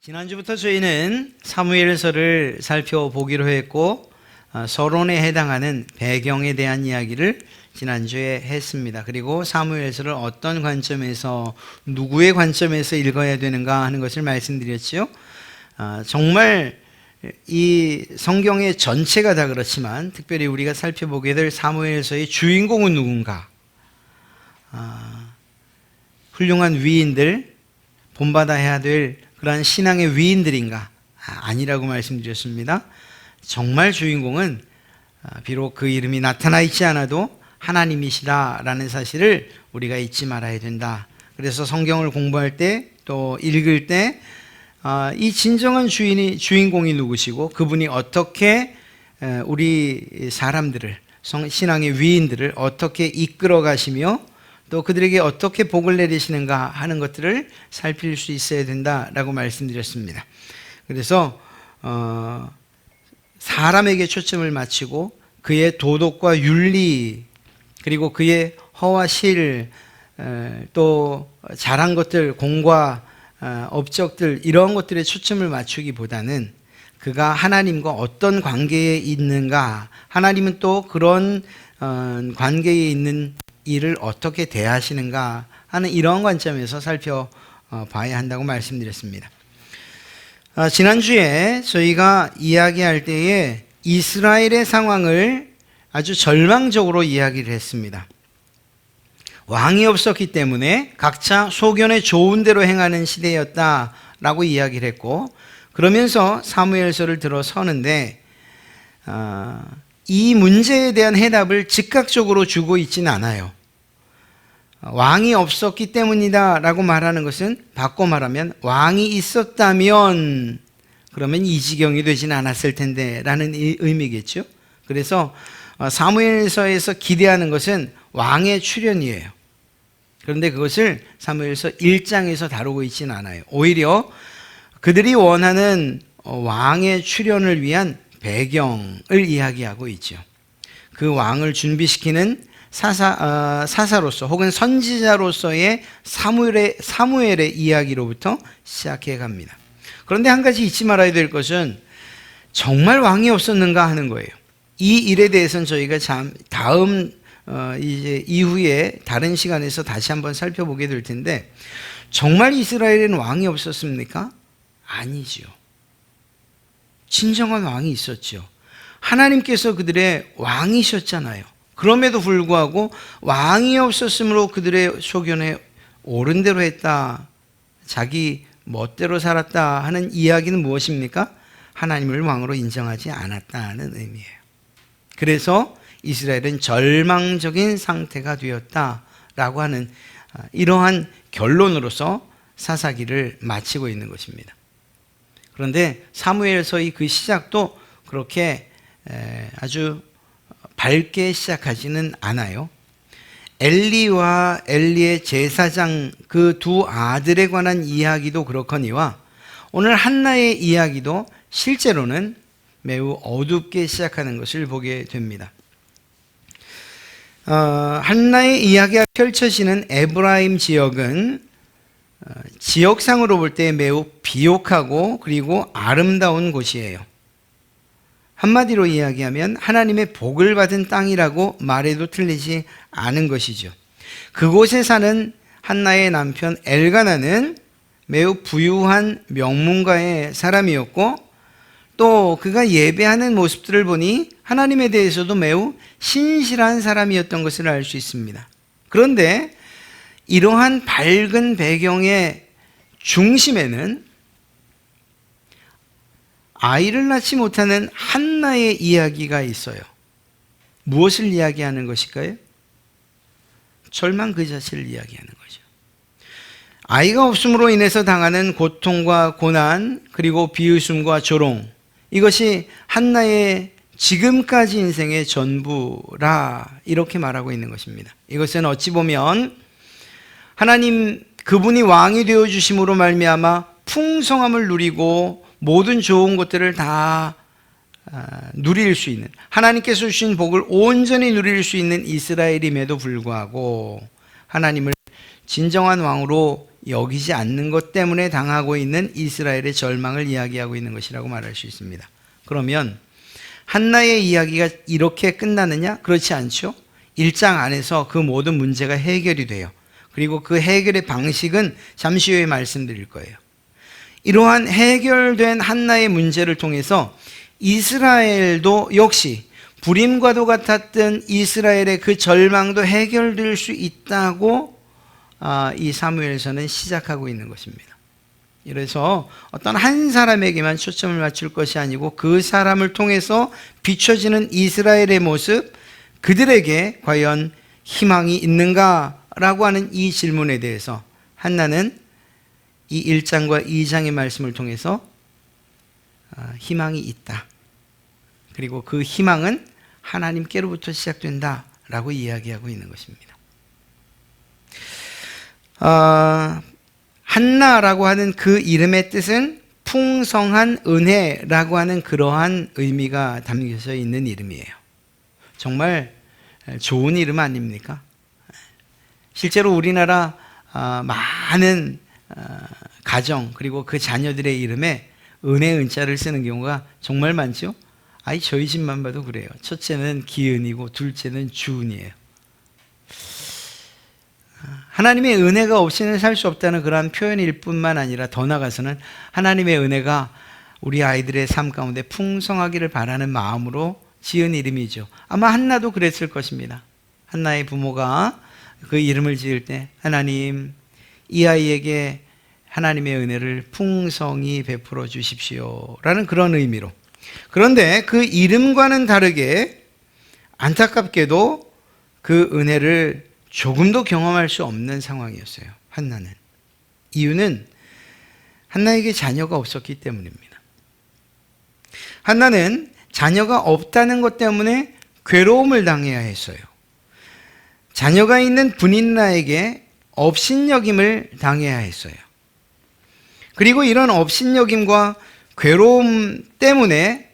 지난주부터 저희는 사무엘서를 살펴보기로 했고 서론에 해당하는 배경에 대한 이야기를 지난주에 했습니다. 그리고 사무엘서를 어떤 관점에서 누구의 관점에서 읽어야 되는가 하는 것을 말씀드렸죠. 정말 이 성경의 전체가 다 그렇지만 특별히 우리가 살펴보게 될 사무엘서의 주인공은 누군가? 훌륭한 위인들, 본받아야 될 그러한 신앙의 위인들인가? 아니라고 말씀드렸습니다. 정말 주인공은 비록 그 이름이 나타나 있지 않아도 하나님이시다라는 사실을 우리가 잊지 말아야 된다. 그래서 성경을 공부할 때 또 읽을 때 이 진정한 주인공이 누구시고 그분이 어떻게 우리 사람들을, 신앙의 위인들을 어떻게 이끌어 가시며 또 그들에게 어떻게 복을 내리시는가 하는 것들을 살필 수 있어야 된다라고 말씀드렸습니다. 그래서 사람에게 초점을 맞추고 그의 도덕과 윤리 그리고 그의 허와 실 또 잘한 것들, 공과 업적들 이런 것들에 초점을 맞추기보다는 그가 하나님과 어떤 관계에 있는가, 하나님은 또 그런 관계에 있는 일을 어떻게 대하시는가 하는 이런 관점에서 살펴봐야 한다고 말씀드렸습니다. 지난주에 저희가 이야기할 때에 이스라엘의 상황을 아주 절망적으로 이야기를 했습니다. 왕이 없었기 때문에 각자 소견에 좋은 대로 행하는 시대였다라고 이야기를 했고, 그러면서 사무엘서를 들어서는데 이 문제에 대한 해답을 즉각적으로 주고 있지는 않아요. 왕이 없었기 때문이다 라고 말하는 것은 바꿔 말하면 왕이 있었다면 그러면 이 지경이 되진 않았을 텐데 라는 의미겠죠. 그래서 사무엘서에서 기대하는 것은 왕의 출현이에요. 그런데 그것을 사무엘서 1장에서 다루고 있지는 않아요. 오히려 그들이 원하는 왕의 출현을 위한 배경을 이야기하고 있죠. 그 왕을 준비시키는 사사로서 혹은 선지자로서의 사무엘의 이야기로부터 시작해 갑니다. 그런데 한 가지 잊지 말아야 될 것은 정말 왕이 없었는가 하는 거예요. 이 일에 대해서는 저희가 다음 이제 이후에 다른 시간에서 다시 한번 살펴보게 될 텐데, 정말 이스라엘에는 왕이 없었습니까? 아니죠. 진정한 왕이 있었죠. 하나님께서 그들의 왕이셨잖아요. 그럼에도 불구하고 왕이 없었으므로 그들의 소견에 옳은 대로 했다, 자기 멋대로 살았다 하는 이야기는 무엇입니까? 하나님을 왕으로 인정하지 않았다는 의미예요. 그래서 이스라엘은 절망적인 상태가 되었다라고 하는 이러한 결론으로서 사사기를 마치고 있는 것입니다. 그런데 사무엘서의 그 시작도 그렇게 아주 밝게 시작하지는 않아요. 엘리와 엘리의 제사장 그 두 아들에 관한 이야기도 그렇거니와 오늘 한나의 이야기도 실제로는 매우 어둡게 시작하는 것을 보게 됩니다. 한나의 이야기가 펼쳐지는 에브라임 지역은 지역상으로 볼 때 매우 비옥하고 그리고 아름다운 곳이에요. 한마디로 이야기하면 하나님의 복을 받은 땅이라고 말해도 틀리지 않은 것이죠. 그곳에 사는 한나의 남편 엘가나는 매우 부유한 명문가의 사람이었고 또 그가 예배하는 모습들을 보니 하나님에 대해서도 매우 신실한 사람이었던 것을 알 수 있습니다. 그런데 이러한 밝은 배경의 중심에는 아이를 낳지 못하는 한나의 이야기가 있어요. 무엇을 이야기하는 것일까요? 절망 그 자체를 이야기하는 거죠. 아이가 없음으로 인해서 당하는 고통과 고난 그리고 비웃음과 조롱, 이것이 한나의 지금까지 인생의 전부라 이렇게 말하고 있는 것입니다. 이것은 어찌 보면 하나님 그분이 왕이 되어주심으로 말미암아 풍성함을 누리고 모든 좋은 것들을 다 누릴 수 있는, 하나님께서 주신 복을 온전히 누릴 수 있는 이스라엘임에도 불구하고 하나님을 진정한 왕으로 여기지 않는 것 때문에 당하고 있는 이스라엘의 절망을 이야기하고 있는 것이라고 말할 수 있습니다. 그러면 한나의 이야기가 이렇게 끝나느냐? 그렇지 않죠. 1장 안에서 그 모든 문제가 해결이 돼요. 그리고 그 해결의 방식은 잠시 후에 말씀드릴 거예요. 이러한 해결된 한나의 문제를 통해서 이스라엘도 역시 불임과도 같았던 이스라엘의 그 절망도 해결될 수 있다고 이 사무엘서는 시작하고 있는 것입니다. 그래서 어떤 한 사람에게만 초점을 맞출 것이 아니고 그 사람을 통해서 비춰지는 이스라엘의 모습, 그들에게 과연 희망이 있는가라고 하는 이 질문에 대해서 한나는 이 1장과 2장의 말씀을 통해서 희망이 있다. 그리고 그 희망은 하나님께로부터 시작된다라고 이야기하고 있는 것입니다. 한나라고 하는 그 이름의 뜻은 풍성한 은혜라고 하는 그러한 의미가 담겨져 있는 이름이에요. 정말 좋은 이름 아닙니까? 실제로 우리나라 많은 가정 그리고 그 자녀들의 이름에 은혜 은자를 쓰는 경우가 정말 많죠. 저희 집만 봐도 그래요. 첫째는 기은이고 둘째는 주은이에요. 하나님의 은혜가 없이는 살 수 없다는 그러한 표현일 뿐만 아니라 더 나아가서는 하나님의 은혜가 우리 아이들의 삶 가운데 풍성하기를 바라는 마음으로 지은 이름이죠. 아마 한나도 그랬을 것입니다. 한나의 부모가 그 이름을 지을 때 하나님, 이 아이에게 하나님의 은혜를 풍성히 베풀어 주십시오 라는 그런 의미로. 그런데 그 이름과는 다르게 안타깝게도 그 은혜를 조금도 경험할 수 없는 상황이었어요. 한나는. 이유는 한나에게 자녀가 없었기 때문입니다. 한나는 자녀가 없다는 것 때문에 괴로움을 당해야 했어요. 자녀가 있는 분인나에게 업신여김을 당해야 했어요. 그리고 이런 업신여김과 괴로움 때문에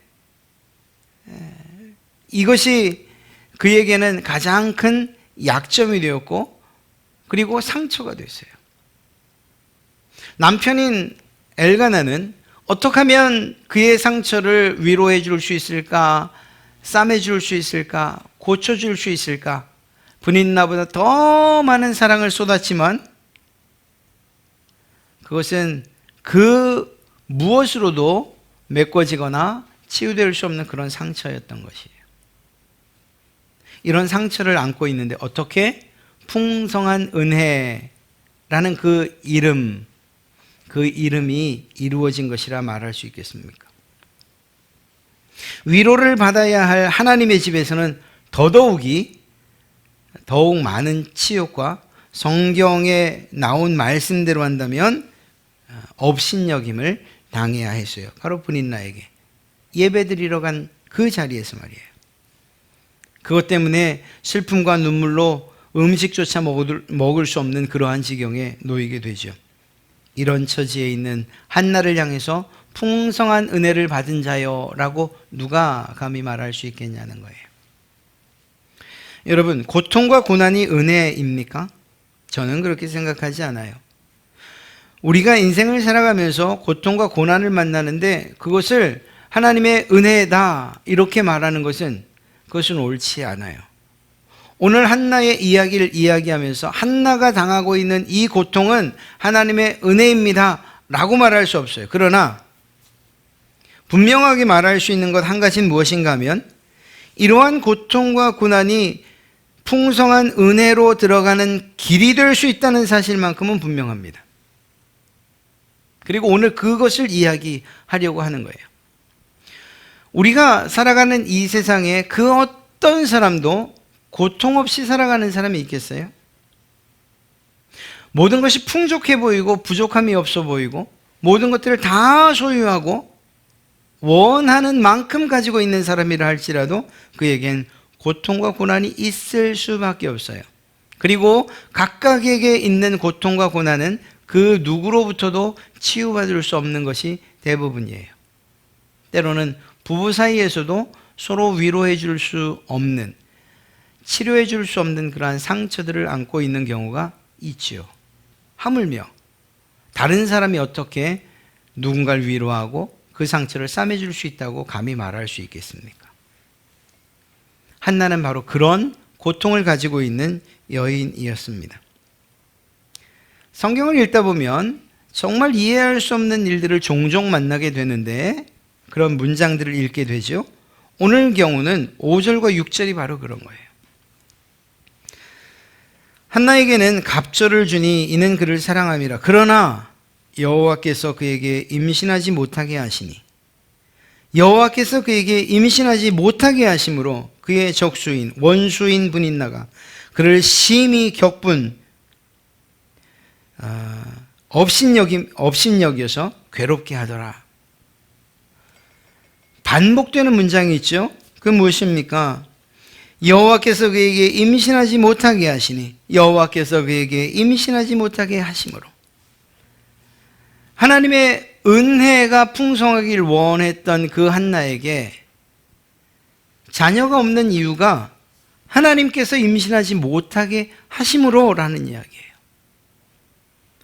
이것이 그에게는 가장 큰 약점이 되었고 그리고 상처가 됐어요. 남편인 엘가나는 어떻게 하면 그의 상처를 위로해 줄 수 있을까? 싸매 줄 수 있을까? 고쳐줄 수 있을까? 분인나보다 더 많은 사랑을 쏟았지만 그것은 그 무엇으로도 메꿔지거나 치유될 수 없는 그런 상처였던 것이에요. 이런 상처를 안고 있는데 어떻게 풍성한 은혜라는 그 이름이 이루어진 것이라 말할 수 있겠습니까? 위로를 받아야 할 하나님의 집에서는 더욱 많은 치욕과 성경에 나온 말씀대로 한다면 업신여김을 당해야 했어요. 바로 분인나에게 예배드리러 간 그 자리에서 말이에요. 그것 때문에 슬픔과 눈물로 음식조차 먹을 수 없는 그러한 지경에 놓이게 되죠. 이런 처지에 있는 한나를 향해서 풍성한 은혜를 받은 자요 라고 누가 감히 말할 수 있겠냐는 거예요. 여러분, 고통과 고난이 은혜입니까? 저는 그렇게 생각하지 않아요. 우리가 인생을 살아가면서 고통과 고난을 만나는데 그것을 하나님의 은혜다 이렇게 말하는 것은 그것은 옳지 않아요. 오늘 한나의 이야기를 이야기하면서 한나가 당하고 있는 이 고통은 하나님의 은혜입니다 라고 말할 수 없어요. 그러나 분명하게 말할 수 있는 것 한 가지는 무엇인가 하면 이러한 고통과 고난이 풍성한 은혜로 들어가는 길이 될 수 있다는 사실만큼은 분명합니다. 그리고 오늘 그것을 이야기하려고 하는 거예요. 우리가 살아가는 이 세상에 그 어떤 사람도 고통 없이 살아가는 사람이 있겠어요? 모든 것이 풍족해 보이고 부족함이 없어 보이고 모든 것들을 다 소유하고 원하는 만큼 가지고 있는 사람이라 할지라도 그에겐 고통과 고난이 있을 수밖에 없어요. 그리고 각각에게 있는 고통과 고난은 그 누구로부터도 치유받을 수 없는 것이 대부분이에요. 때로는 부부 사이에서도 서로 위로해 줄 수 없는, 치료해 줄 수 없는 그러한 상처들을 안고 있는 경우가 있지요. 하물며 다른 사람이 어떻게 누군가를 위로하고 그 상처를 싸매줄 수 있다고 감히 말할 수 있겠습니까? 한나는 바로 그런 고통을 가지고 있는 여인이었습니다. 성경을 읽다 보면 정말 이해할 수 없는 일들을 종종 만나게 되는데 그런 문장들을 읽게 되죠. 오늘 경우는 5절과 6절이 바로 그런 거예요. 한나에게는 갑절을 주니 이는 그를 사랑함이라. 그러나 여호와께서 그에게 임신하지 못하게 하시니 여호와께서 그에게 임신하지 못하게 하심으로 그의 적수인 원수인 분인나가 그를 심히 격분 업신여겨서 괴롭게 하더라. 반복되는 문장이 있죠. 그 무엇입니까? 여호와께서 그에게 임신하지 못하게 하시니 여호와께서 그에게 임신하지 못하게 하심으로. 하나님의 은혜가 풍성하길 원했던 그 한나에게 자녀가 없는 이유가 하나님께서 임신하지 못하게 하심으로라는 이야기예요.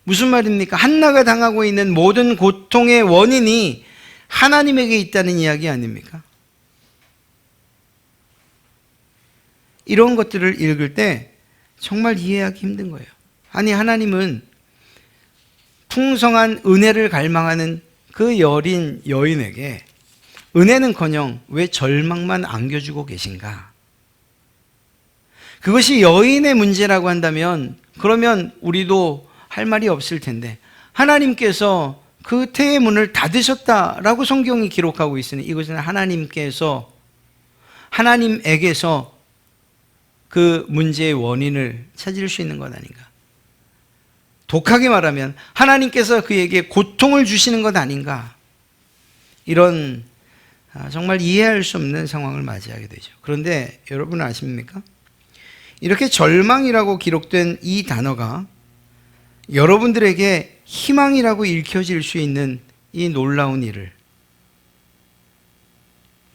무슨 말입니까? 한나가 당하고 있는 모든 고통의 원인이 하나님에게 있다는 이야기 아닙니까? 이런 것들을 읽을 때 정말 이해하기 힘든 거예요. 아니, 하나님은 풍성한 은혜를 갈망하는 그 여린 여인에게 은혜는커녕 왜 절망만 안겨주고 계신가? 그것이 여인의 문제라고 한다면 그러면 우리도 할 말이 없을 텐데 하나님께서 그 태의 문을 닫으셨다라고 성경이 기록하고 있으니 이것은 하나님에게서 그 문제의 원인을 찾을 수 있는 것 아닌가? 독하게 말하면 하나님께서 그에게 고통을 주시는 것 아닌가? 이런 정말 이해할 수 없는 상황을 맞이하게 되죠. 그런데 여러분 아십니까? 이렇게 절망이라고 기록된 이 단어가 여러분들에게 희망이라고 읽혀질 수 있는 이 놀라운 일을,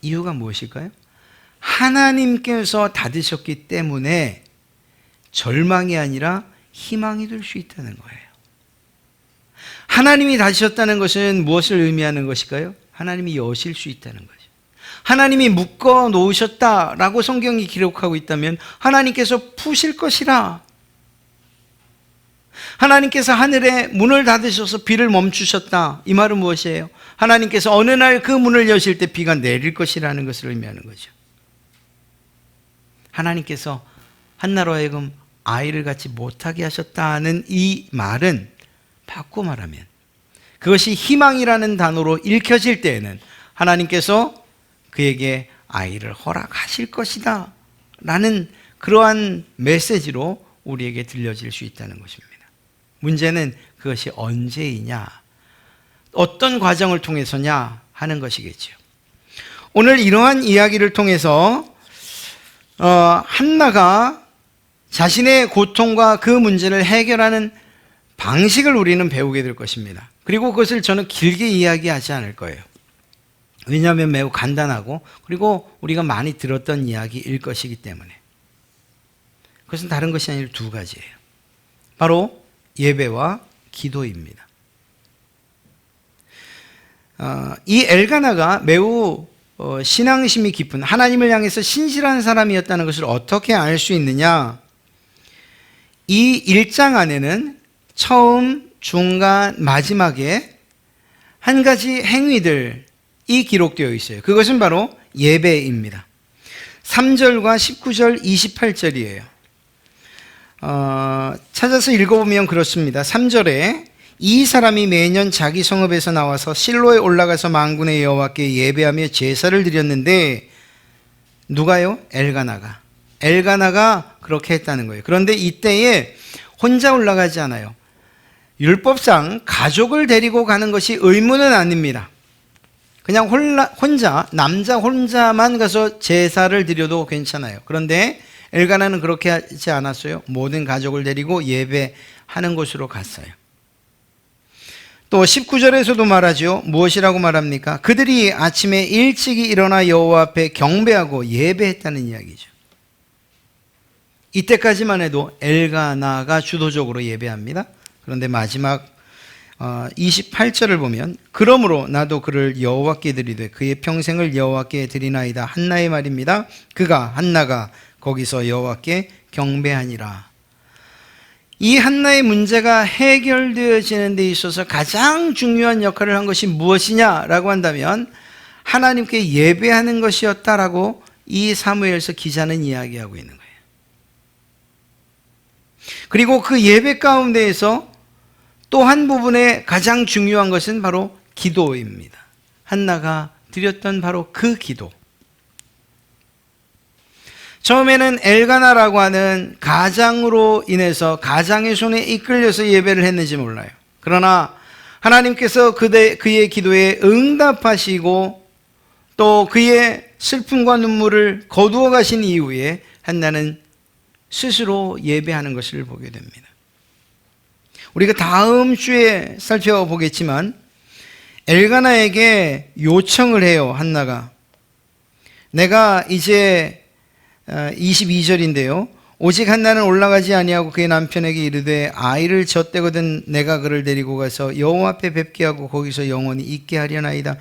이유가 무엇일까요? 하나님께서 닫으셨기 때문에 절망이 아니라 희망이 될 수 있다는 거예요. 하나님이 닫으셨다는 것은 무엇을 의미하는 것일까요? 하나님이 여실 수 있다는 거죠. 하나님이 묶어 놓으셨다라고 성경이 기록하고 있다면 하나님께서 푸실 것이라. 하나님께서 하늘에 문을 닫으셔서 비를 멈추셨다. 이 말은 무엇이에요? 하나님께서 어느 날 그 문을 여실 때 비가 내릴 것이라는 것을 의미하는 거죠. 하나님께서 한나로 하여금 아이를 갖지 못하게 하셨다는 이 말은 바꿔 말하면 그것이 희망이라는 단어로 읽혀질 때에는 하나님께서 그에게 아이를 허락하실 것이다 라는 그러한 메시지로 우리에게 들려질 수 있다는 것입니다. 문제는 그것이 언제이냐, 어떤 과정을 통해서냐 하는 것이겠죠. 오늘 이러한 이야기를 통해서 한나가 자신의 고통과 그 문제를 해결하는 방식을 우리는 배우게 될 것입니다. 그리고 그것을 저는 길게 이야기하지 않을 거예요. 왜냐하면 매우 간단하고 그리고 우리가 많이 들었던 이야기일 것이기 때문에. 그것은 다른 것이 아니라 두 가지예요. 바로 예배와 기도입니다. 이 엘가나가 매우 신앙심이 깊은 하나님을 향해서 신실한 사람이었다는 것을 어떻게 알 수 있느냐? 이 1장 안에는 처음, 중간, 마지막에 한 가지 행위들이 기록되어 있어요. 그것은 바로 예배입니다. 3절과 19절, 28절이에요. 찾아서 읽어보면 그렇습니다. 3절에 이 사람이 매년 자기 성읍에서 나와서 실로에 올라가서 만군의 여호와께 예배하며 제사를 드렸는데 누가요? 엘가나가 그렇게 했다는 거예요. 그런데 이때에 혼자 올라가지 않아요. 율법상 가족을 데리고 가는 것이 의무는 아닙니다. 그냥 남자 혼자만 가서 제사를 드려도 괜찮아요. 그런데 엘가나는 그렇게 하지 않았어요. 모든 가족을 데리고 예배하는 곳으로 갔어요. 또 19절에서도 말하죠. 무엇이라고 말합니까? 그들이 아침에 일찍이 일어나 여호와 앞에 경배하고 예배했다는 이야기죠. 이때까지만 해도 엘가나가 주도적으로 예배합니다. 그런데 마지막 28절을 보면 그러므로 나도 그를 여호와께 드리되 그의 평생을 여호와께 드리나이다. 한나의 말입니다. 한나가 거기서 여호와께 경배하니라. 이 한나의 문제가 해결되어지는 데 있어서 가장 중요한 역할을 한 것이 무엇이냐라고 한다면 하나님께 예배하는 것이었다라고 이 사무엘서 기자는 이야기하고 있는 거예요. 그리고 그 예배 가운데에서 또 한 부분에 가장 중요한 것은 바로 기도입니다. 한나가 드렸던 바로 그 기도. 처음에는 엘가나라고 하는 가장으로 인해서 가장의 손에 이끌려서 예배를 했는지 몰라요. 그러나 하나님께서 그의 기도에 응답하시고 또 그의 슬픔과 눈물을 거두어 가신 이후에 한나는 스스로 예배하는 것을 보게 됩니다. 우리가 다음 주에 살펴보겠지만 엘가나에게 요청을 해요. 한나가. 내가 이제 22절인데요. 오직 한나는 올라가지 아니하고 그의 남편에게 이르되 아이를 젖대거든 내가 그를 데리고 가서 여호와 앞에 뵙게 하고 거기서 영원히 있게 하려나이다.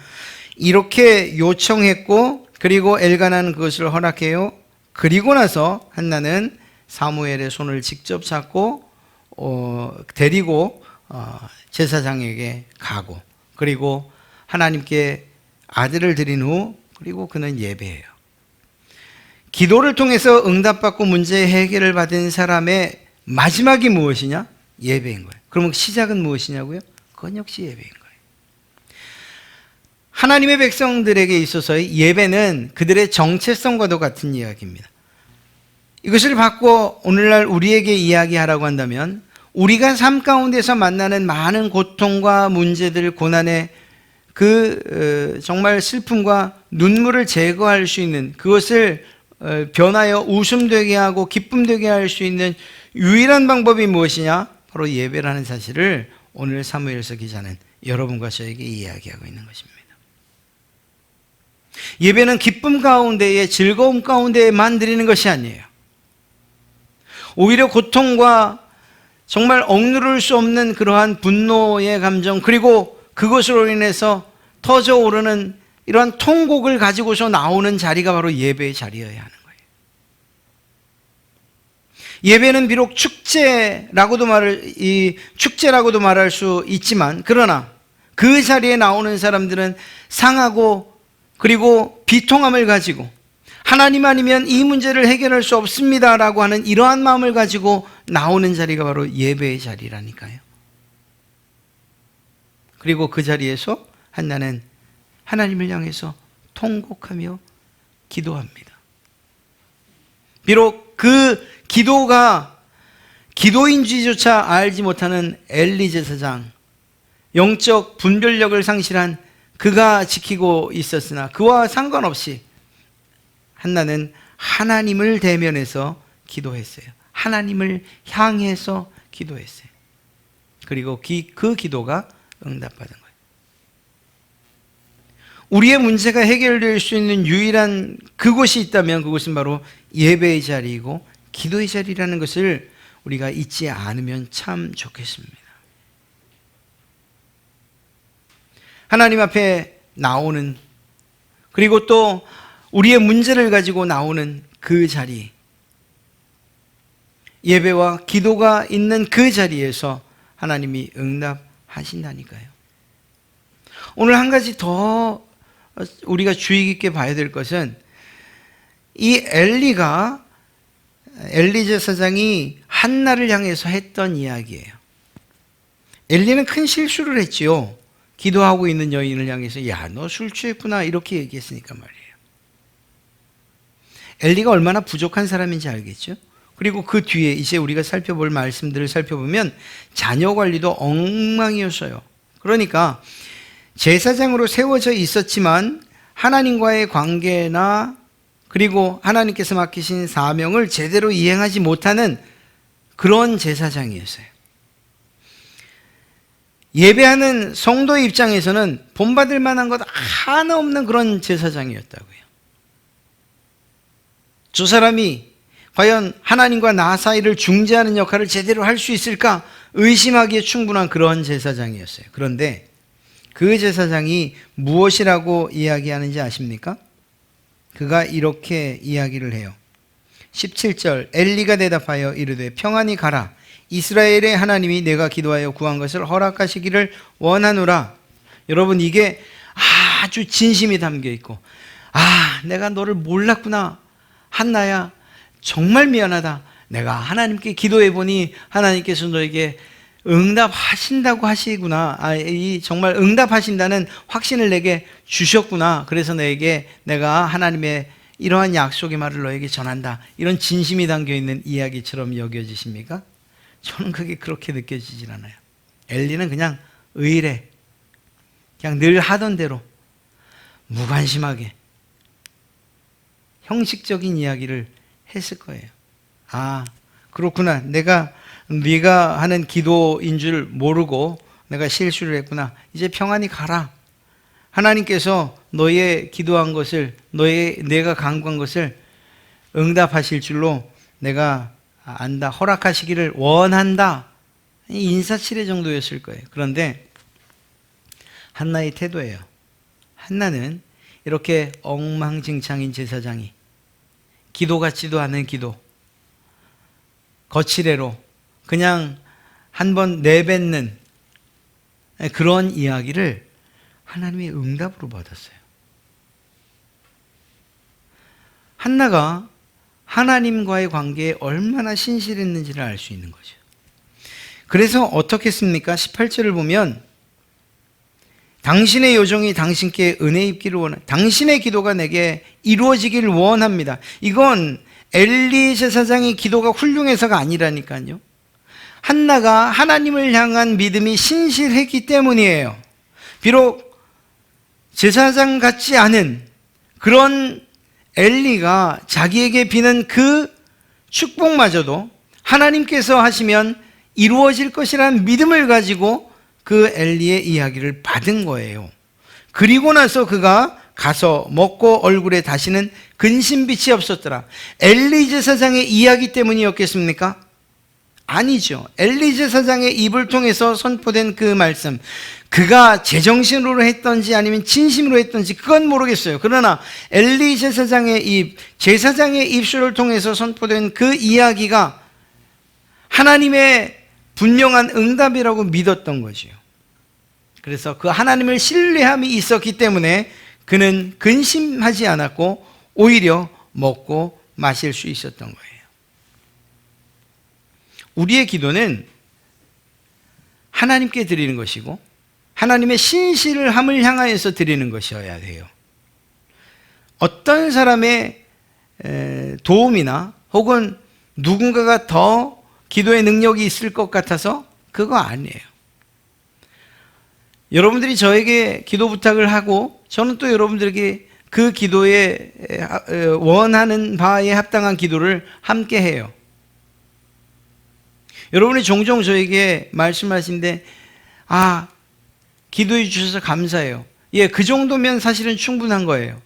이렇게 요청했고 그리고 엘가나는 그것을 허락해요. 그리고 나서 한나는 사무엘의 손을 직접 잡고 데리고 제사장에게 가고 그리고 하나님께 아들을 드린 후 그리고 그는 예배해요. 기도를 통해서 응답받고 문제 해결을 받은 사람의 마지막이 무엇이냐? 예배인 거예요. 그러면 시작은 무엇이냐고요? 그건 역시 예배인 거예요. 하나님의 백성들에게 있어서의 예배는 그들의 정체성과도 같은 이야기입니다. 이것을 바꿔 오늘날 우리에게 이야기하라고 한다면 우리가 삶 가운데서 만나는 많은 고통과 문제들, 고난의 정말 슬픔과 눈물을 제거할 수 있는 그것을 변하여 웃음되게 하고 기쁨되게 할 수 있는 유일한 방법이 무엇이냐? 바로 예배라는 사실을 오늘 사무엘서 기자는 여러분과 저에게 이야기하고 있는 것입니다. 예배는 기쁨 가운데에 즐거움 가운데에만 드리는 것이 아니에요. 오히려 고통과 정말 억누를 수 없는 그러한 분노의 감정 그리고 그것으로 인해서 터져오르는 이러한 통곡을 가지고서 나오는 자리가 바로 예배의 자리여야 하는 거예요. 예배는 비록 축제라고도 말할 수 있지만 그러나 그 자리에 나오는 사람들은 상하고 그리고 비통함을 가지고 하나님 아니면 이 문제를 해결할 수 없습니다라고 하는 이러한 마음을 가지고 나오는 자리가 바로 예배의 자리라니까요. 그리고 그 자리에서 한나는 하나님을 향해서 통곡하며 기도합니다. 비록 그 기도가 기도인지조차 알지 못하는 엘리 제사장, 영적 분별력을 상실한 그가 지키고 있었으나 그와 상관없이 한나는 하나님을 대면해서 기도했어요. 하나님을 향해서 기도했어요. 그리고 그 기도가 응답받은 거예요. 우리의 문제가 해결될 수 있는 유일한 그곳이 있다면 그곳은 바로 예배의 자리이고 기도의 자리라는 것을 우리가 잊지 않으면 참 좋겠습니다. 하나님 앞에 나오는 그리고 또 우리의 문제를 가지고 나오는 그 자리, 예배와 기도가 있는 그 자리에서 하나님이 응답하신다니까요. 오늘 한 가지 더 우리가 주의 깊게 봐야 될 것은 이 엘리 제사장이 한나를 향해서 했던 이야기예요. 엘리는 큰 실수를 했지요. 기도하고 있는 여인을 향해서 야, 너 술 취했구나 이렇게 얘기했으니까 말이에요. 엘리가 얼마나 부족한 사람인지 알겠죠? 그리고 그 뒤에 이제 우리가 살펴볼 말씀들을 살펴보면 자녀 관리도 엉망이었어요. 그러니까 제사장으로 세워져 있었지만 하나님과의 관계나 그리고 하나님께서 맡기신 사명을 제대로 이행하지 못하는 그런 제사장이었어요. 예배하는 성도의 입장에서는 본받을 만한 것 하나 없는 그런 제사장이었다고요. 저 사람이 과연 하나님과 나 사이를 중재하는 역할을 제대로 할 수 있을까? 의심하기에 충분한 그런 제사장이었어요. 그런데 그 제사장이 무엇이라고 이야기하는지 아십니까? 그가 이렇게 이야기를 해요. 17절, 엘리가 대답하여 이르되 평안히 가라. 이스라엘의 하나님이 내가 기도하여 구한 것을 허락하시기를 원하노라. 여러분, 이게 아주 진심이 담겨 있고, 내가 너를 몰랐구나. 한나야, 정말 미안하다. 내가 하나님께 기도해 보니 하나님께서 너에게 응답하신다고 하시구나. 정말 응답하신다는 확신을 내게 주셨구나. 그래서 너에게 내가 하나님의 이러한 약속의 말을 너에게 전한다. 이런 진심이 담겨 있는 이야기처럼 여겨지십니까? 저는 그게 그렇게 느껴지질 않아요. 엘리는 그냥 의뢰, 그냥 늘 하던 대로 무관심하게 형식적인 이야기를 했을 거예요. 그렇구나. 네가 하는 기도인 줄 모르고 내가 실수를 했구나. 이제 평안히 가라. 하나님께서 너의 기도한 것을, 내가 간구한 것을 응답하실 줄로 내가 안다. 허락하시기를 원한다. 인사치레 정도였을 거예요. 그런데 한나의 태도예요. 한나는 이렇게 엉망진창인 제사장이 기도 같지도 않은 기도, 거칠애로 그냥 한번 내뱉는 그런 이야기를 하나님의 응답으로 받았어요. 한나가 하나님과의 관계에 얼마나 신실했는지를 알 수 있는 거죠. 그래서 어떻게 했습니까? 18절을 보면 당신의 요정이 당신께 은혜 입기를 원합니다. 당신의 기도가 내게 이루어지기를 원합니다. 이건 엘리 제사장의 기도가 훌륭해서가 아니라니까요. 한나가 하나님을 향한 믿음이 신실했기 때문이에요. 비록 제사장 같지 않은 그런 엘리가 자기에게 비는 그 축복마저도 하나님께서 하시면 이루어질 것이라는 믿음을 가지고 그 엘리의 이야기를 받은 거예요. 그리고 나서 그가 가서 먹고 얼굴에 다시는 근심빛이 없었더라. 엘리 제사장의 이야기 때문이었겠습니까? 아니죠. 엘리 제사장의 입을 통해서 선포된 그 말씀, 그가 제정신으로 했던지 아니면 진심으로 했던지 그건 모르겠어요. 그러나 엘리 제사장의 입, 제사장의 입술을 통해서 선포된 그 이야기가 하나님의 분명한 응답이라고 믿었던 거지요. 그래서 그 하나님을 신뢰함이 있었기 때문에 그는 근심하지 않았고 오히려 먹고 마실 수 있었던 거예요. 우리의 기도는 하나님께 드리는 것이고 하나님의 신실함을 향하여서 드리는 것이어야 돼요. 어떤 사람의 도움이나 혹은 누군가가 더 기도의 능력이 있을 것 같아서 그거 아니에요. 여러분들이 저에게 기도 부탁을 하고 저는 또 여러분들에게 그 기도에 원하는 바에 합당한 기도를 함께 해요. 여러분이 종종 저에게 말씀하시는데 기도해 주셔서 감사해요. 그 정도면 사실은 충분한 거예요.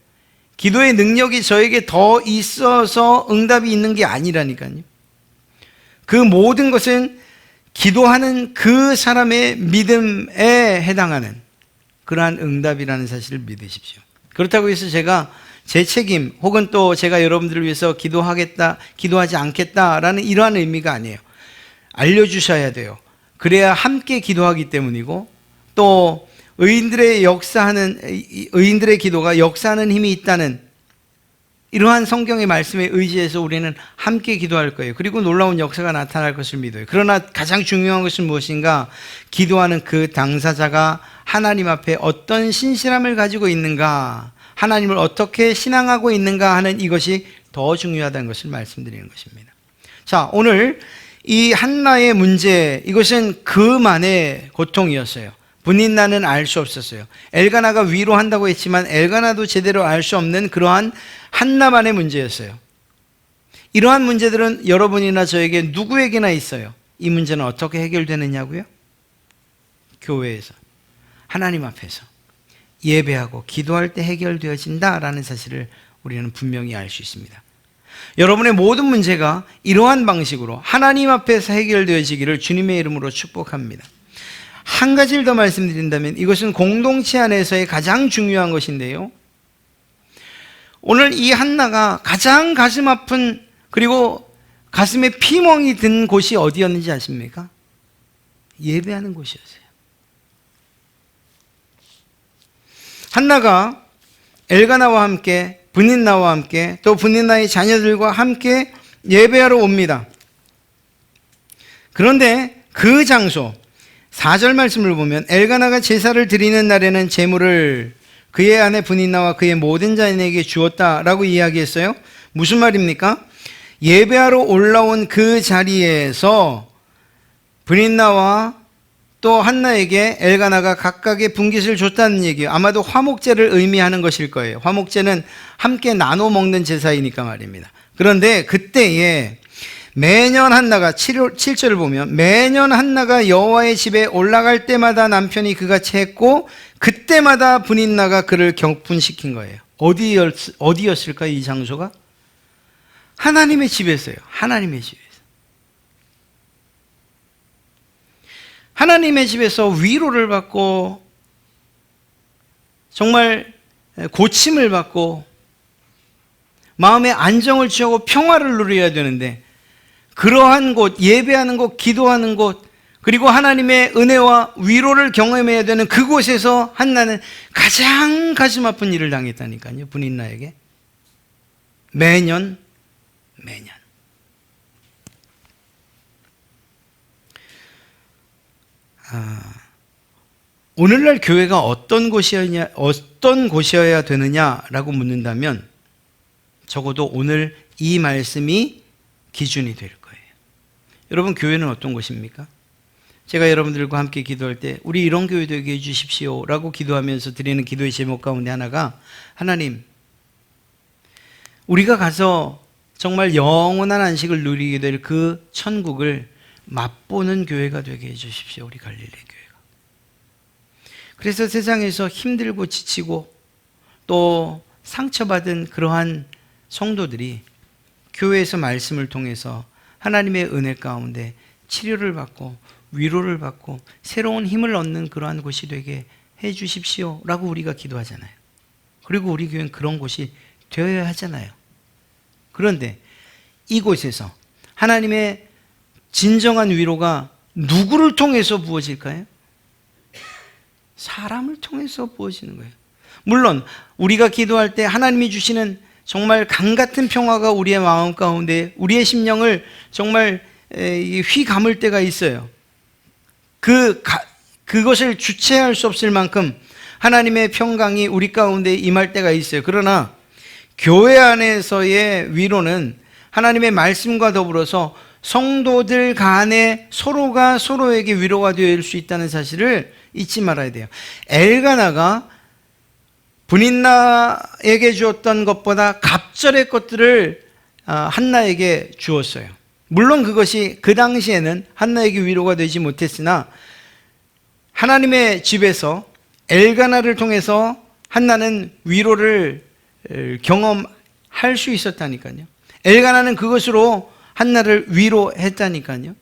기도의 능력이 저에게 더 있어서 응답이 있는 게 아니라니까요. 그 모든 것은 기도하는 그 사람의 믿음에 해당하는 그러한 응답이라는 사실을 믿으십시오. 그렇다고 해서 제가 제 책임 혹은 또 제가 여러분들을 위해서 기도하겠다, 기도하지 않겠다라는 이러한 의미가 아니에요. 알려주셔야 돼요. 그래야 함께 기도하기 때문이고 또 의인들의 기도가 역사하는 힘이 있다는 이러한 성경의 말씀에 의지해서 우리는 함께 기도할 거예요. 그리고 놀라운 역사가 나타날 것을 믿어요. 그러나 가장 중요한 것은 무엇인가? 기도하는 그 당사자가 하나님 앞에 어떤 신실함을 가지고 있는가, 하나님을 어떻게 신앙하고 있는가 하는 이것이 더 중요하다는 것을 말씀드리는 것입니다. 자, 오늘 이 한나의 문제, 이것은 그만의 고통이었어요. 분인나는 알 수 없었어요. 엘가나가 위로한다고 했지만 엘가나도 제대로 알 수 없는 그러한 한나만의 문제였어요. 이러한 문제들은 여러분이나 저에게 누구에게나 있어요. 이 문제는 어떻게 해결되느냐고요? 교회에서, 하나님 앞에서 예배하고 기도할 때 해결되어진다라는 사실을 우리는 분명히 알 수 있습니다. 여러분의 모든 문제가 이러한 방식으로 하나님 앞에서 해결되어지기를 주님의 이름으로 축복합니다. 한 가지를 더 말씀드린다면 이것은 공동체 안에서의 가장 중요한 것인데요. 오늘 이 한나가 가장 가슴 아픈 그리고 가슴에 피멍이 든 곳이 어디였는지 아십니까? 예배하는 곳이었어요. 한나가 엘가나와 함께 브닌나와 함께 또 브닌나의 자녀들과 함께 예배하러 옵니다. 그런데 그 장소 4절 말씀을 보면 엘가나가 제사를 드리는 날에는 제물을 그의 아내 브닌나와 그의 모든 자녀에게 주었다라고 이야기했어요. 무슨 말입니까? 예배하러 올라온 그 자리에서 브닌나와 또 한나에게 엘가나가 각각의 분깃을 줬다는 얘기예요. 아마도 화목제를 의미하는 것일 거예요. 화목제는 함께 나눠 먹는 제사이니까 말입니다. 그런데 그때에 매년 한나가 7절을 보면 매년 한나가 여호와의 집에 올라갈 때마다 남편이 그같이 했고 그때마다 브닌나가 그를 격분시킨 거예요. 어디였을까 이 장소가? 하나님의 집에서요. 하나님의 집에서. 하나님의 집에서 위로를 받고 정말 고침을 받고 마음의 안정을 취하고 평화를 누려야 되는데 그러한 곳, 예배하는 곳, 기도하는 곳, 그리고 하나님의 은혜와 위로를 경험해야 되는 그곳에서 한나는 가장 가슴 아픈 일을 당했다니까요. 브닌나에게. 매년. 오늘날 교회가 어떤 곳이어야 되느냐라고 묻는다면 적어도 오늘 이 말씀이 기준이 될 거예요. 여러분, 교회는 어떤 곳입니까? 제가 여러분들과 함께 기도할 때 우리 이런 교회 되게 해주십시오 라고 기도하면서 드리는 기도의 제목 가운데 하나가 하나님, 우리가 가서 정말 영원한 안식을 누리게 될 그 천국을 맛보는 교회가 되게 해주십시오. 우리 갈릴리 교회가. 그래서 세상에서 힘들고 지치고 또 상처받은 그러한 성도들이 교회에서 말씀을 통해서 하나님의 은혜 가운데 치료를 받고 위로를 받고 새로운 힘을 얻는 그러한 곳이 되게 해 주십시오 라고 우리가 기도하잖아요. 그리고 우리 교회는 그런 곳이 되어야 하잖아요. 그런데 이곳에서 하나님의 진정한 위로가 누구를 통해서 부어질까요? 사람을 통해서 부어지는 거예요. 물론 우리가 기도할 때 하나님이 주시는 정말 강 같은 평화가 우리의 마음 가운데 우리의 심령을 정말 휘감을 때가 있어요. 그것을 주체할 수 없을 만큼 하나님의 평강이 우리 가운데 임할 때가 있어요. 그러나 교회 안에서의 위로는 하나님의 말씀과 더불어서 성도들 간에 서로가 서로에게 위로가 될 수 있다는 사실을 잊지 말아야 돼요. 엘가나가 브닌나에게 주었던 것보다 갑절의 것들을 한나에게 주었어요. 물론 그것이 그 당시에는 한나에게 위로가 되지 못했으나 하나님의 집에서 엘가나를 통해서 한나는 위로를 경험할 수 있었다니까요. 엘가나는 그것으로 한나를 위로했다니까요.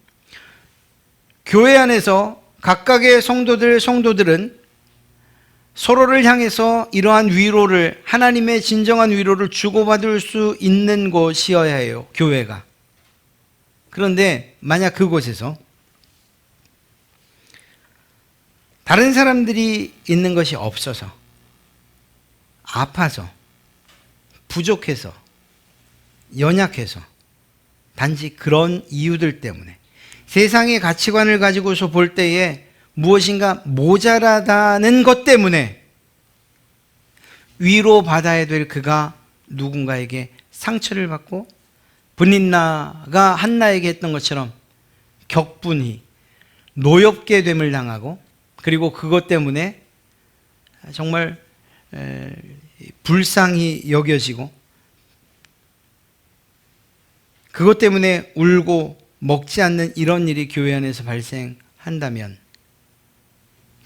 교회 안에서 각각의 성도들은 서로를 향해서 이러한 위로를, 하나님의 진정한 위로를 주고받을 수 있는 곳이어야 해요, 교회가. 그런데 만약 그곳에서 다른 사람들이 있는 것이 없어서, 아파서, 부족해서, 연약해서, 단지 그런 이유들 때문에 세상의 가치관을 가지고서 볼 때에 무엇인가 모자라다는 것 때문에 위로받아야 될 그가 누군가에게 상처를 받고 브닌나가 한나에게 했던 것처럼 격분히 노엽게 됨을 당하고 그리고 그것 때문에 정말 불쌍히 여겨지고 그것 때문에 울고 먹지 않는 이런 일이 교회 안에서 발생한다면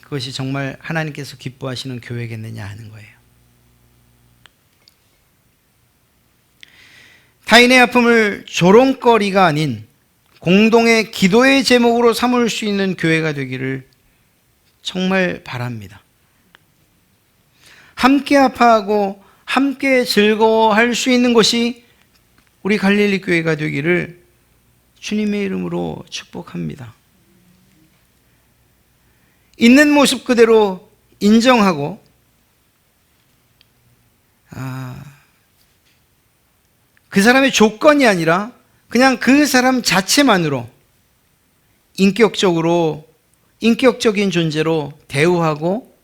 그것이 정말 하나님께서 기뻐하시는 교회겠느냐 하는 거예요. 타인의 아픔을 조롱거리가 아닌 공동의 기도의 제목으로 삼을 수 있는 교회가 되기를 정말 바랍니다. 함께 아파하고 함께 즐거워할 수 있는 곳이 우리 갈릴리 교회가 되기를 주님의 이름으로 축복합니다. 있는 모습 그대로 인정하고 그 사람의 조건이 아니라 그냥 그 사람 자체만으로 인격적인 존재로 대우하고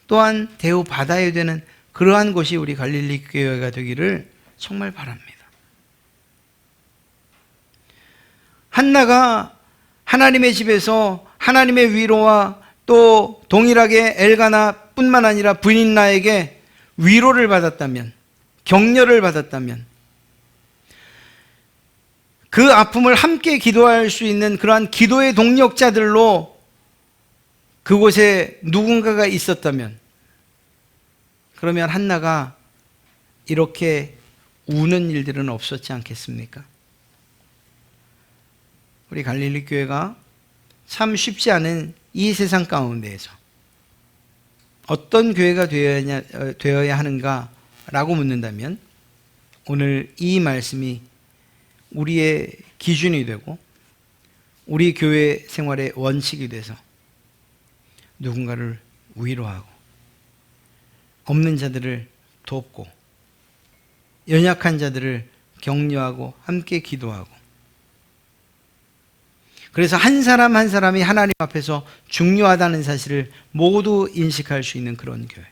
또한 대우받아야 되는 그러한 곳이 우리 갈릴리 교회가 되기를 정말 바랍니다. 한나가 하나님의 집에서 하나님의 위로와 또 동일하게 엘가나뿐만 아니라 브닌나에게 위로를 받았다면, 격려를 받았다면, 그 아픔을 함께 기도할 수 있는 그러한 기도의 동력자들로 그곳에 누군가가 있었다면, 그러면 한나가 이렇게 우는 일들은 없었지 않겠습니까? 우리 갈릴리 교회가 참 쉽지 않은 이 세상 가운데에서 어떤 교회가 되어야 하는가라고 묻는다면 오늘 이 말씀이 우리의 기준이 되고 우리 교회 생활의 원칙이 돼서 누군가를 위로하고 없는 자들을 돕고 연약한 자들을 격려하고 함께 기도하고, 그래서 한 사람 한 사람이 하나님 앞에서 중요하다는 사실을 모두 인식할 수 있는 그런 교회.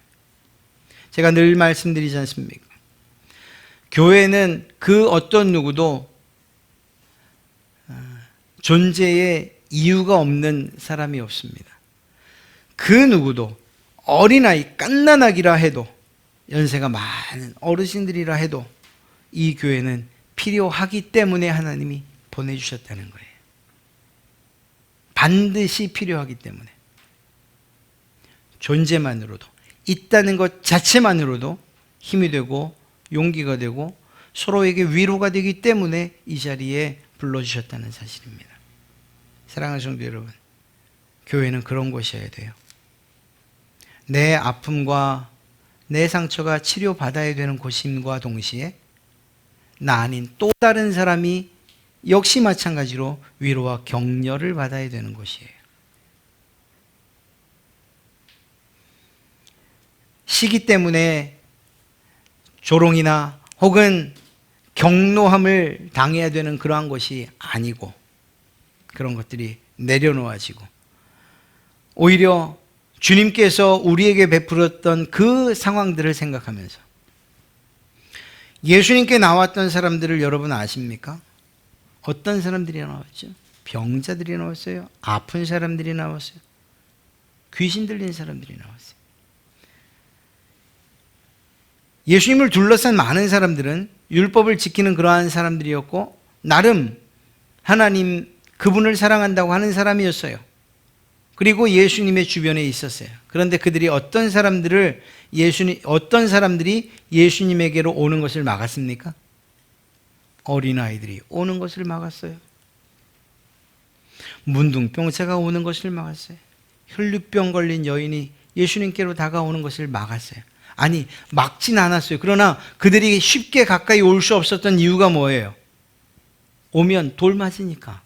제가 늘 말씀드리지 않습니까? 교회는 그 어떤 누구도 존재의 이유가 없는 사람이 없습니다. 그 누구도 어린아이, 갓난아기라 해도, 연세가 많은 어르신들이라 해도 이 교회는 필요하기 때문에 하나님이 보내주셨다는 거예요. 반드시 필요하기 때문에. 존재만으로도, 있다는 것 자체만으로도 힘이 되고 용기가 되고 서로에게 위로가 되기 때문에 이 자리에 불러주셨다는 사실입니다. 사랑하는 성도 여러분, 교회는 그런 곳이어야 돼요. 내 아픔과 내 상처가 치료받아야 되는 곳임과 동시에 나 아닌 또 다른 사람이 역시 마찬가지로 위로와 격려를 받아야 되는 곳이에요. 시기 때문에 조롱이나 혹은 경노함을 당해야 되는 그러한 것이 아니고, 그런 것들이 내려놓아지고 오히려 주님께서 우리에게 베풀었던 그 상황들을 생각하면서, 예수님께 나왔던 사람들을 여러분 아십니까? 어떤 사람들이 나왔죠? 병자들이 나왔어요. 아픈 사람들이 나왔어요. 귀신 들린 사람들이 나왔어요. 예수님을 둘러싼 많은 사람들은 율법을 지키는 그러한 사람들이었고 나름 하나님 그분을 사랑한다고 하는 사람이었어요. 그리고 예수님의 주변에 있었어요. 그런데 그들이 어떤 사람들이 예수님에게로 오는 것을 막았습니까? 어린아이들이 오는 것을 막았어요. 문둥병자가 오는 것을 막았어요. 혈류병 걸린 여인이 예수님께로 다가오는 것을 막았어요. 아니, 막진 않았어요. 그러나 그들이 쉽게 가까이 올 수 없었던 이유가 뭐예요? 오면 돌 맞으니까.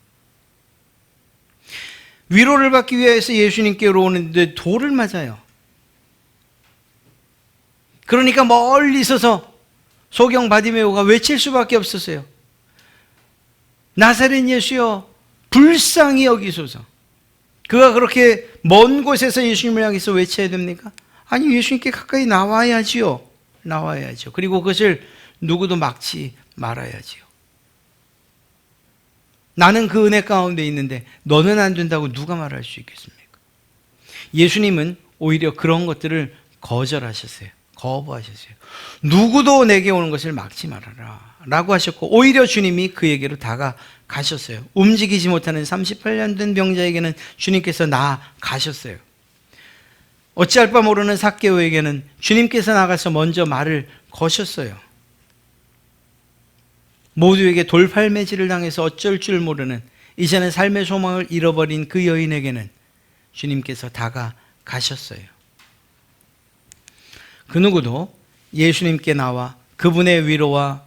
위로를 받기 위해서 예수님께로 오는데 돌을 맞아요. 그러니까 멀리 있어서 소경 바디메오가 외칠 수밖에 없었어요. 나사렛 예수여, 불쌍히 여기소서. 그가 그렇게 먼 곳에서 예수님을 향해서 외쳐야 됩니까? 아니, 예수님께 가까이 나와야지요. 나와야죠. 그리고 그것을 누구도 막지 말아야지요. 나는 그 은혜 가운데 있는데 너는 안 된다고 누가 말할 수 있겠습니까? 예수님은 오히려 그런 것들을 거절하셨어요. 거부하셨어요. 누구도 내게 오는 것을 막지 말아라 라고 하셨고, 오히려 주님이 그에게로 다가가셨어요. 움직이지 못하는 38년 된 병자에게는 주님께서 나아가셨어요. 어찌할 바 모르는 삭개오에게는 주님께서 나가서 먼저 말을 거셨어요. 모두에게 돌팔매질을 당해서 어쩔 줄 모르는 이제는 삶의 소망을 잃어버린 그 여인에게는 주님께서 다가가셨어요. 그 누구도 예수님께 나와 그분의 위로와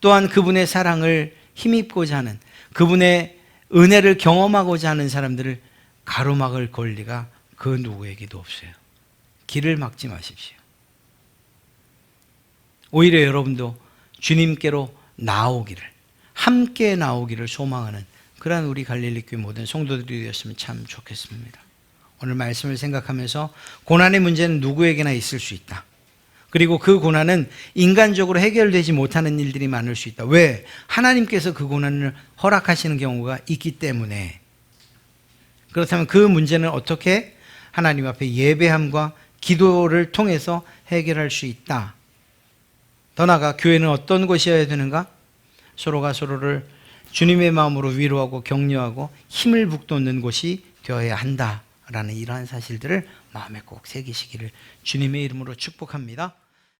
또한 그분의 사랑을 힘입고자 하는, 그분의 은혜를 경험하고자 하는 사람들을 가로막을 권리가 그 누구에게도 없어요. 길을 막지 마십시오. 오히려 여러분도 주님께로 나오기를, 함께 나오기를 소망하는 그러한 우리 갈릴리 교회 모든 성도들이 되었으면 참 좋겠습니다. 오늘 말씀을 생각하면서 고난의 문제는 누구에게나 있을 수 있다. 그리고 그 고난은 인간적으로 해결되지 못하는 일들이 많을 수 있다. 왜? 하나님께서 그 고난을 허락하시는 경우가 있기 때문에. 그렇다면 그 문제는 어떻게 하나님 앞에 예배함과 기도를 통해서 해결할 수 있다. 더 나아가 교회는 어떤 곳이어야 되는가? 서로가 서로를 주님의 마음으로 위로하고 격려하고 힘을 북돋는 곳이 되어야 한다라는 이러한 사실들을 마음에 꼭 새기시기를 주님의 이름으로 축복합니다.